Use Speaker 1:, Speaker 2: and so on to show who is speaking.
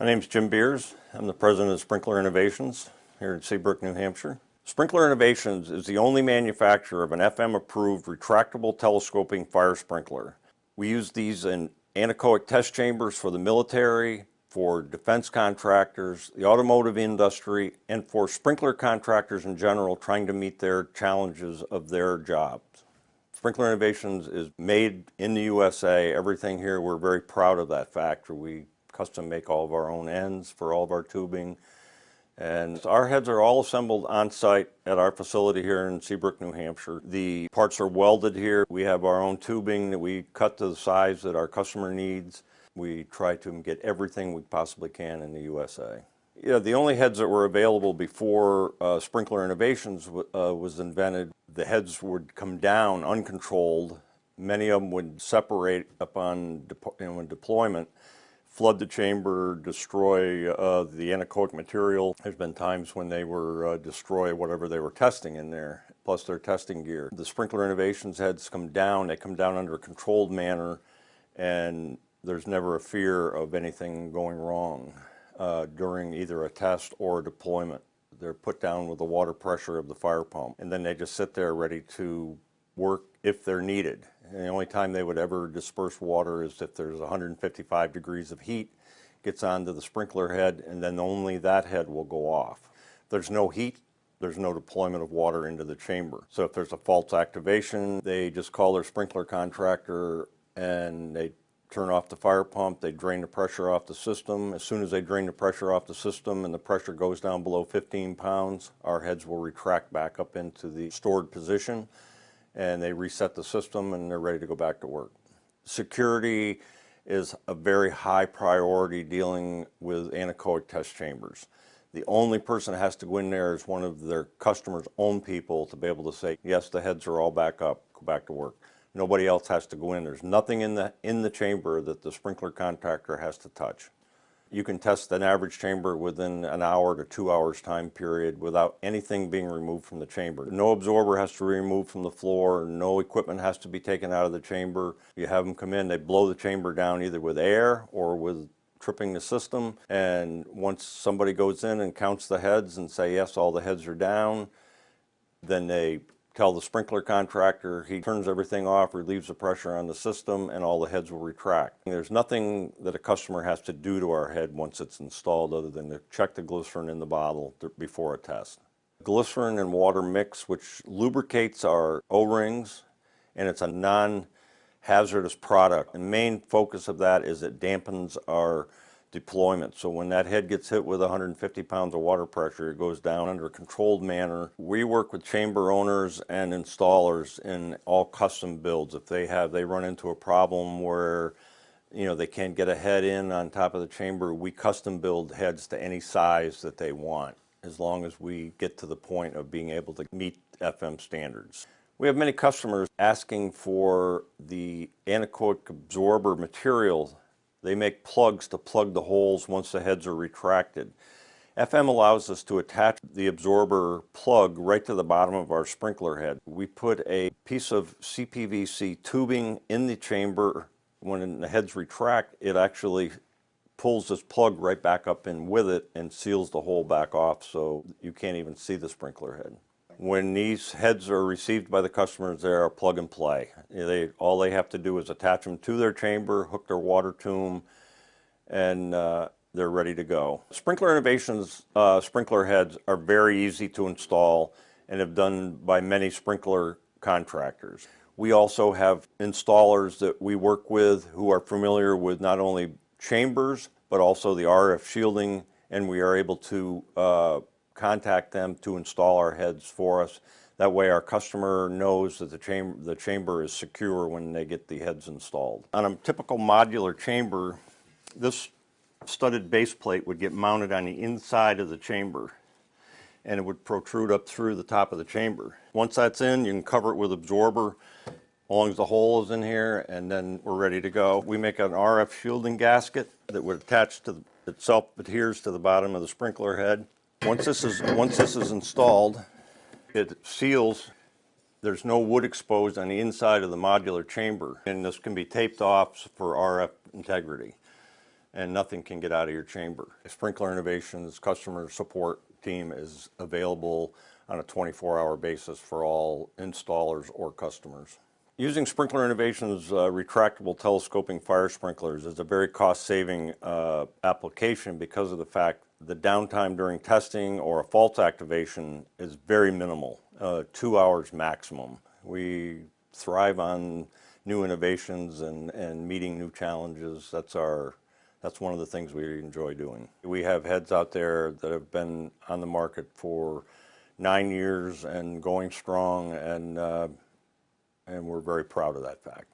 Speaker 1: My name is Jim Beers. I'm the president of Sprinkler Innovations here in Seabrook, New Hampshire. Sprinkler Innovations is the only manufacturer of an FM-approved retractable telescoping fire sprinkler. We use these in anechoic test chambers for the military, for defense contractors, the automotive industry, and for sprinkler contractors in general trying to meet their challenges of their jobs. Sprinkler Innovations is made in the USA. Everything here, we're very proud of that fact. We custom make all of our own ends for all of our tubing. And our heads are all assembled on site at our facility here in Seabrook, New Hampshire. The parts are welded here. We have our own tubing that we cut to the size that our customer needs. We try to get everything we possibly can in the USA. Yeah, the only heads that were available before Sprinkler Innovations was invented, the heads would come down uncontrolled. Many of them would separate upon deployment, flood the chamber, destroy the anechoic material. There's been times when they were destroy whatever they were testing in there, plus their testing gear. The Sprinkler Innovations heads come down, they come down under a controlled manner, and there's never a fear of anything going wrong during either a test or a deployment. They're put down with the water pressure of the fire pump, and then they just sit there ready to work if they're needed. And the only time they would ever disperse water is if there's 155 degrees of heat, gets onto the sprinkler head, and then only that head will go off. If there's no heat, there's no deployment of water into the chamber. So if there's a false activation, they just call their sprinkler contractor and they turn off the fire pump, they drain the pressure off the system. As soon as they drain the pressure off the system and the pressure goes down below 15 pounds, our heads will retract back up into the stored position, and they reset the system and they're ready to go back to work. Security is a very high priority dealing with anechoic test chambers. The only person that has to go in there is one of their customers' own people to be able to say, yes, the heads are all back up, go back to work. Nobody else has to go in. There's nothing in the chamber that the sprinkler contractor has to touch. You can test an average chamber within an hour to 2 hours time period without anything being removed from the chamber. No absorber has to be removed from the floor. No equipment has to be taken out of the chamber. You have them come in, they blow the chamber down either with air or with tripping the system. And once somebody goes in and counts the heads and say, yes, all the heads are down, then they tell the sprinkler contractor, he turns everything off, relieves the pressure on the system, and all the heads will retract. There's nothing that a customer has to do to our head once it's installed other than to check the glycerin in the bottle before a test. Glycerin and water mix, which lubricates our O-rings, and it's a non-hazardous product. The main focus of that is it dampens our deployment. So when that head gets hit with 150 pounds of water pressure, it goes down under a controlled manner. We work with chamber owners and installers in all custom builds. If they run into a problem where they can't get a head in on top of the chamber, we custom build heads to any size that they want, as long as we get to the point of being able to meet FM standards. We have many customers asking for the anechoic absorber material. They make plugs to plug the holes once the heads are retracted. FM allows us to attach the absorber plug right to the bottom of our sprinkler head. We put a piece of CPVC tubing in the chamber. When the heads retract, it actually pulls this plug right back up in with it and seals the hole back off so you can't even see the sprinkler head. When these heads are received by the customers, they are plug and play. All they have to do is attach them to their chamber, hook their water to them, and they're ready to go. Sprinkler Innovations sprinkler heads are very easy to install and have done by many sprinkler contractors. We also have installers that we work with who are familiar with not only chambers, but also the RF shielding, and we are able to contact them to install our heads for us. That way our customer knows that the chamber is secure when they get the heads installed. On a typical modular chamber, this studded base plate would get mounted on the inside of the chamber, and it would protrude up through the top of the chamber. Once that's in, you can cover it with absorber as long as the hole is in here, and then we're ready to go. We make an RF shielding gasket that would attach to itself, adheres to the bottom of the sprinkler head. Once this is installed, it seals. There's no wood exposed on the inside of the modular chamber, and this can be taped off for RF integrity. and nothing can get out of your chamber. Sprinkler Innovations customer support team is available on a 24-hour basis for all installers or customers. Using Sprinkler Innovations retractable telescoping fire sprinklers is a very cost-saving application because of the fact the downtime during testing or a fault activation is very minimal, 2 hours maximum. We thrive on new innovations and meeting new challenges. That's one of the things we enjoy doing. We have heads out there that have been on the market for 9 years and going strong, and we're very proud of that fact.